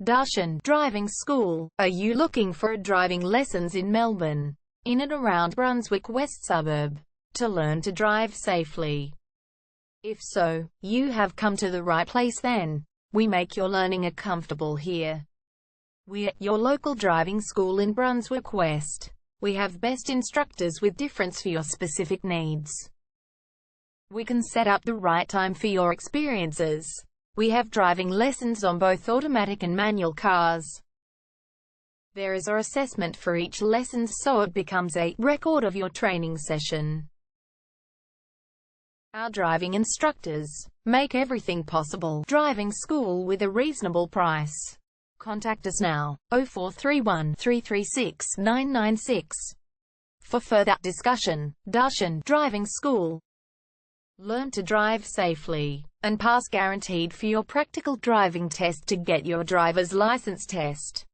Darshan Driving School. Are you looking for driving lessons in Melbourne, in and around Brunswick West suburb, to learn to drive safely? If so, you have come to the right place then. We make your learning comfortable here. We're your local driving school in Brunswick West. We have best instructors with difference for your specific needs. We can set up the right time for your experiences. We have driving lessons on both automatic and manual cars. There is an assessment for each lesson, so it becomes a record of your training session. Our driving instructors make everything possible. Driving school with a reasonable price. Contact us now, 0431 336 996. For further discussion. Darshan Driving School. Learn to drive safely and pass guaranteed for your practical driving test to get your driver's license test.